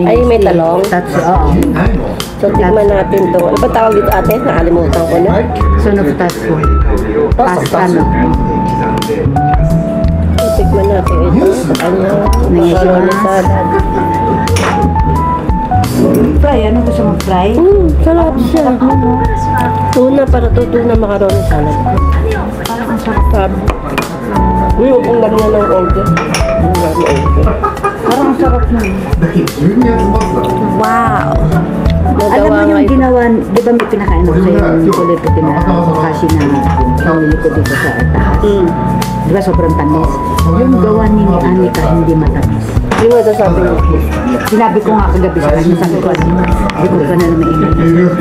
Ay, may talong? Oo. So, tikman natin to. Ano ba tawag dito ate? Nakalimutan ko na. Sunog tatsu. Pasta, no? So, tikman natin ito. Sa kanya. Macaroni salad. Fry, ano gusto mo fry? Sarap siya. Tuna, para to tuna macaroni salad. Parang ang sarap. Ang laki na ng order. Parang ang sarap nun. Wow! Alam mo yung ginawa, di ba may pinakain ako sa'yo yung kulay puti na kasi na pamili ko dito sa taas? Di ba sobrang tamis? Yung gawa ni Anika hindi matamis. Hindi mo ito sabi mo. Sinabi ko nga kagabi sa kanya, sabi ko, hindi ko ka na naman ingin.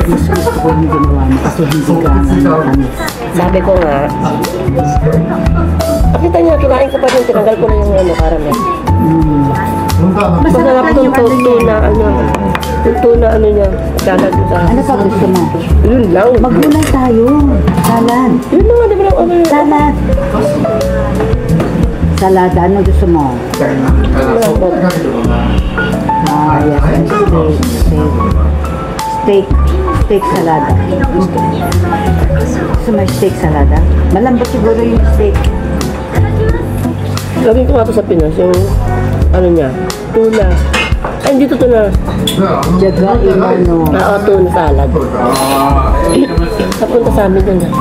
Mas gusto ko yung ginawa mo kasi hindi ka matamis. Sabi ko nga, nakita niya, kinain ko pa rin, tinanggal ko na yung ano, caramel. Masarap itong tuna, tuna ano niya, salad sa... Ano pa gusto mo? Yun lang. Maggulay tayo. Salad. Yun lang, di ba lang, ano yun? Salad. Salad, ano gusto mo? Yes, steak salada. Gusto mo steak salada? Malambot siguro yung steak. Gawin ko nga pa sa Pinas, yung ano niya, tuna. Ay, hindi to tuna. Jaga imano. Oo, tuna salad. Napunta sa amin yun.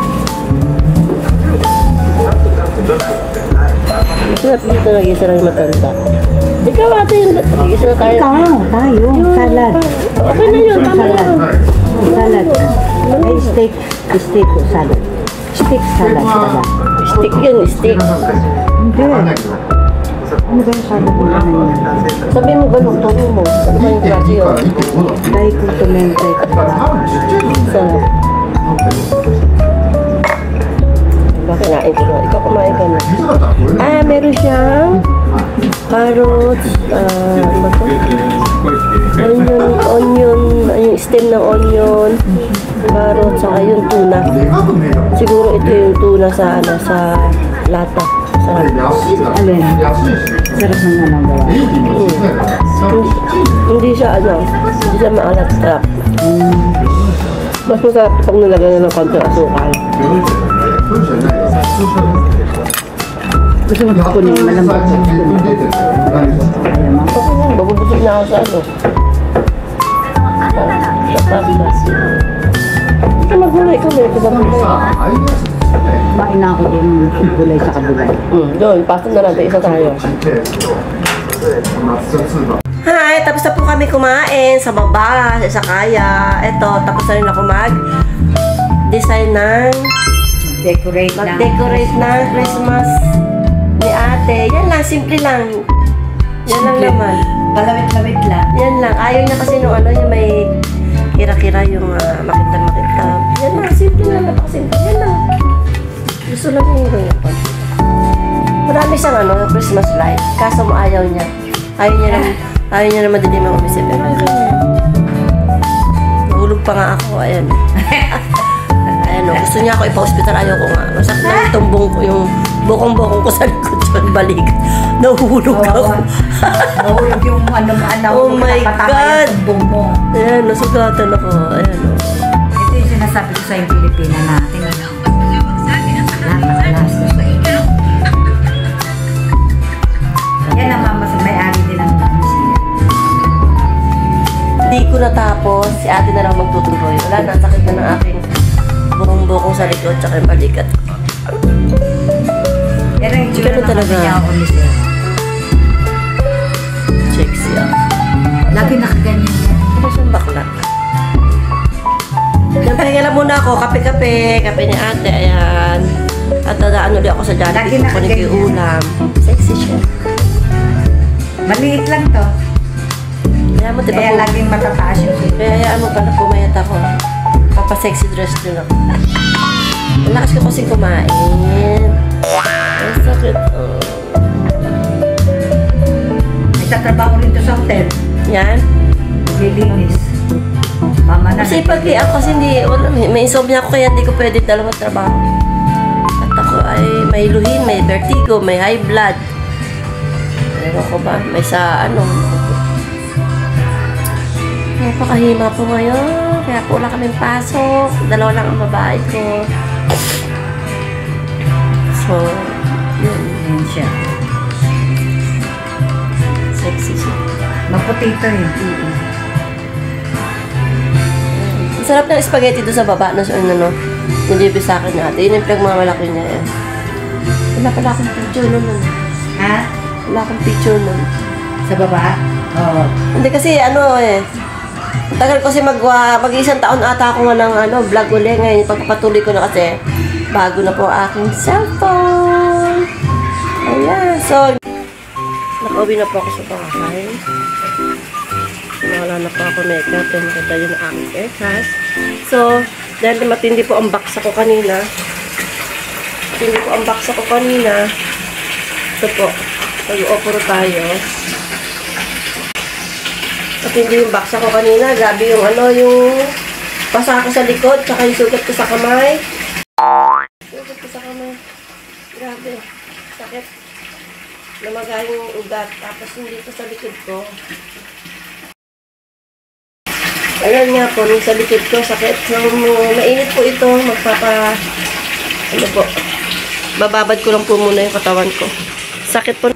Masarap dito nag-isa lang matanda. Ikaw ate yun, nag-isa na tayo. Ikaw, tayo. Salad. Okay na yun, tama na. Salad. Ay, steak o salad. Steak salad. Stick yun, stick. Hindi. Ano ba yung salad mo na yun? Sabihin mo ganun, tono mo. Ano ba yung klase yun? Dahil ko tumenta ito. Sarap. Kinain ko na. Ikaw kumain ka na. Meron siyang carrots, ano ba ito? Onion, yung stem ng onion, carrots, saka yung tuna. Siguro ito yung tuna sa, sa lata. Sarap. Alin? Sarap ng anong gawa. Hindi siya maalat. Sarap. Mas masarap pag nilagay na ng konting asukal. Gusto mo kunin malambot. Babubusog na ako sa ano. Sa pasta. Ito magulay ko may kasabulay. Bain na ako yung gulay sa kabulay. Doon, pasta na natin. Isa tayo. Hi! Tapos na po kami kumain sa baba, sa kaya. Ito, tapos na rin ako mag-design ng mag-decorate ng Christmas ni ate. Yan lang, simple lang. Yan lang naman. Palawit-lawit lang. Yan lang. Ayaw niya kasi nung ano, yung may kira-kira yung makita-makita. Yan lang, simple lang. Napakasimple. Yan lang. Gusto lang yung ganyan po. Marami siyang Christmas light. Kaso mo ayaw niya. Ayaw niya naman din yung umisip. Pero ayaw niya. Nahulog pa nga ako. Ayan. Ayan o. Gusto niya ako ipa-hospital. Ayaw ko nga. Masakit na yung tumbong ko. Yung bokong-bokong ko sa likod yun. Balik. Nahulog ako. Nahulog yung oh my God. Tumbong mo. Ayan. Nasugatan ako. Ayan o. Ito yung sinasabi ko sa yung Pilipina natin. Yan ang mama, may-ari din ang museum. Hindi ko natapos. Si ate na lang magtutuloy. Wala na. Sakit na ng aking bukong-bukong sa likod tsaka yung balikat. Pero yung tsura Ganun talaga. Sexy Lagi nakaganyan yan. Ano siyang bakla? Siyempre, lang muna ako. Kape-kape. Kape ni ate. Ayan. At dadaan ulit ako sa Jollibee. Kukunin ko yung ulam. Sexy siya. Maliit lang to. Kaya mo, diba? Kaya laging matataas yung sila. Kaya hayaan mo pala pumayat ako. Papa-sexy dress din ako. Malakas ko kasi kumain. So, May insomnia ako kaya hindi ko pwede dalawang trabaho. At ako ay may luhin, may vertigo, may high blood. Ewan ko ba? May sa ano. Napakahima po ngayon. Kaya po wala kaming pasok. Dalawa lang ang babae ko. So, yun. Yan siya. Sexy siya. Maputito eh. Ang sarap ng spaghetti doon sa baba. No? Nilibis sa akin natin. Yun yung pinagmamalaki niya eh. Wala pala akong picture nun. Ha? Wala akong picture nun. Sa baba? Oo. Hindi kasi ano eh. Tagal kasi mag-isang taon ata ako nga ng vlog uli. Ngayon pagpapatuloy ko na kasi bago na po ang aking cellphone. Ayan. So, nakauwi na po ako sa bahay. Wala na po ako makeup. Yan maganda yun ang aking aircast. So, dahil matindi po ang baksa ko kanina. Matindi po ang baksa ko kanina. Ito po. Mag-opero tayo. Matindi yung baksa ko kanina. Grabe yung yung basa ko sa likod. Tsaka yung sugat ko sa kamay. Sugat ko sa kamay. Grabe. Sakit. Namagay yung ugat. Tapos yung dito sa likod ko. Ayan nga po, yung sa likod ko, sakit. So, mainit po ito, po, bababad ko lang po muna yung katawan ko. Sakit po.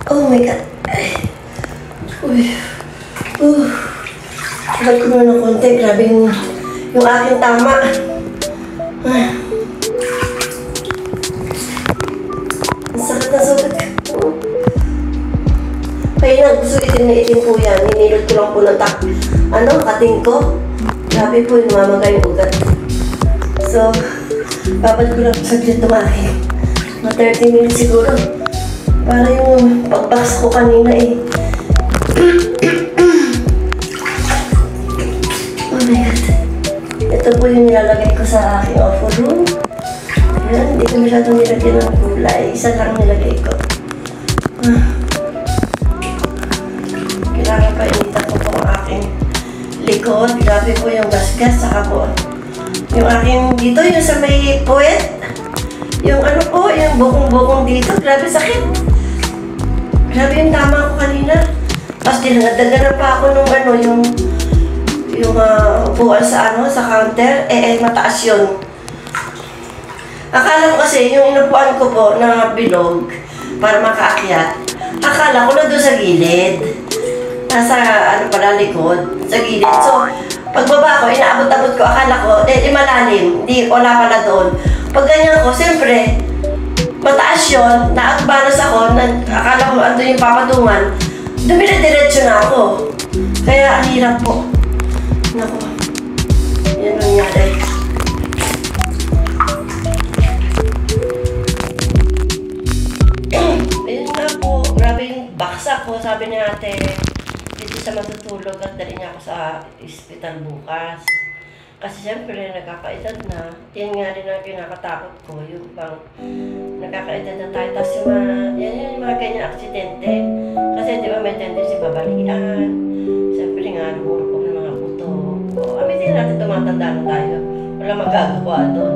Oh my God. Uy. Sagal ko muna ng konti, grabe yung aking tama. Ang sakit na sugat. Kaya na gusto itim na itim po yan. Ninilot ko lang po ng kating ko. Grabe po, namamagay yung ugat. So, babad ko lang saglit tumahin. Mga 30 minutes siguro. Para yung pagbaks ko kanina eh. Oh my God. Ito po yung nilalagay ko sa aking offer room. Ayan, hindi ko masyadong nilagyan ng kulay. Isa lang nilagay ko. Kailangan pa initan ko po ang aking likod. Grabe po yung gasgas. Saka po yung aking dito, yung sa may puwet. Yung yung bukong-bukong dito. Grabe sakit. Grabe yung tama ko kanina. Tapos dinadaganan pa ako nung yung upuan sa counter. Mataas yun. Akala ko kasi yung inupuan ko po na bilog para makaakyat. Akala ko na doon sa gilid. Nasa likod, sa gilid. So, pagbaba ko, inaabot-abot ko, akala ko, malalim. Hindi, wala pala doon. Pag ganyan ko, siyempre, mataas yun, naakbaras ako, akala ko ando yung papatungan, dumire-diretso na ako. Kaya, ang hirap po. Naku, yan ang nangyari. Ayun nga po, grabe yung baksa ko, sabi ni ate. Dito sa matutulog at dali niya ako sa hospital bukas. Kasi siyempre, nagkakaedad na. Yan nga rin ang kinakatakot ko. Yung bang nagkakaedad na tayo. Tapos yung mga ganyan aksidente. Kasi di ba may tendency babalian. Siyempre nga, lumuro ko ng mga buto. Amitin natin tumatanda na tayo. Wala magagawa doon.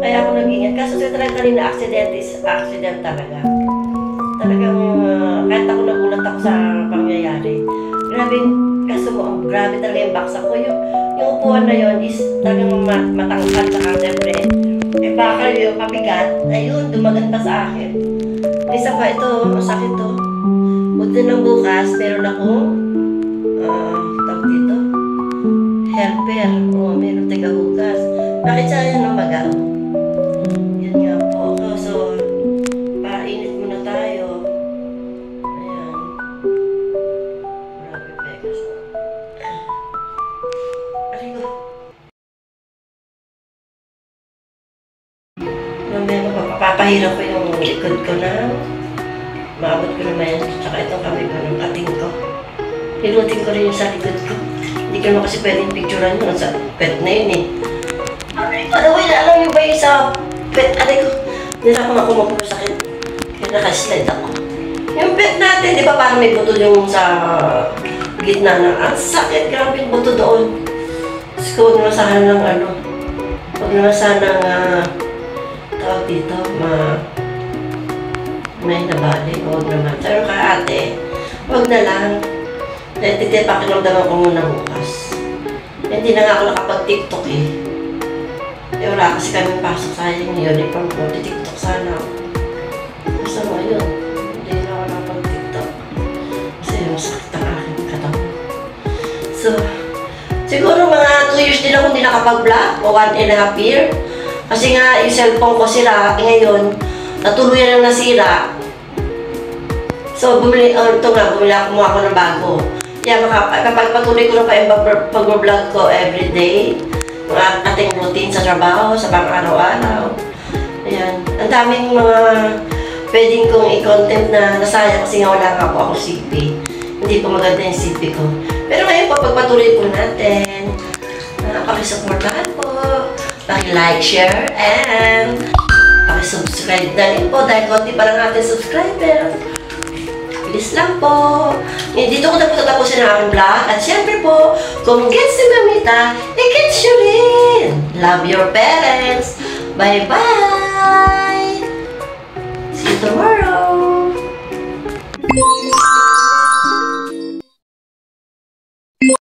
Kaya ako nag-ingat. Kaso siya talaga kanina accident talaga. Talagang kahit ako nagulat ako sa pangyayari. Grabe, kaso grabe talaga yung baksa ko. Yung upuan na yun is talagang matangkad sa siyempre. Bakal yung mabigat, ayun, dumagan pa sa akin. Isa pa ito, masakit to. Buti ng bukas, meron akong, tawag dito, helper. Meron taga-hugas. Bakit siya yan ang magaw? Yan nga po. So, painit muna tayo. Ayan. Grabe, Pegas. Arigo. Papapahirap ko yung likod ko na. Maabot ko naman yan. Tsaka itong kamay ko ng kating ko. Nilutin ko rin yung sa likod ko. Hindi ko naman kasi pwedeng picturean yun sa pet na yun eh. Aray, alam niyo ba yung sa pet? Aray ko, hindi na ako makumapuro sakit. Kaya nakaslide ako. Yung pet natin, di ba parang may buto yung sa gitna ng, ang sakit, grabe yung buto doon. Kasi huwag naman sana ng ano, huwag naman sana tawag dito, may nabali, huwag naman. Pero ka ate, huwag na lang. Dahil titipakinamdaman ko muna bukas. Hindi na nga ako nakapag-tiktok eh. Wala kasi kami pasok sa yung uniform ko. Tiktok sana ako. Basta mo yun. Hindi na ako nakapag-tiktok. Kasi masakit ang aking katawan. So, siguro mga 2 years din ako hindi nakapag-vlog o 1.5 year. Kasi nga yung cellphone ko sira. Ngayon, natuluyan na nasira. So, bumili ako ng bago. Kaya makapagpatuloy ko na pa yung pag-vlog ko everyday. Mga ating routine sa trabaho, sa pang-araw-araw. Ayan. Ang daming mga pwedeng kong i-content na nasaya kasi nga wala nga po ako CP. Hindi po maganda yung CP ko. Pero ngayon po, pagpatuloy po natin, pakisuportahan po, paki-like, share, and paki-subscribe na rin po dahil konti pa lang ating subscribers. Bilis lang po. Dito ko na po tatapusin ang aking vlog. At syempre po, kung gets si Mamita, i-gets you rin. Love your parents. Bye-bye. See you tomorrow.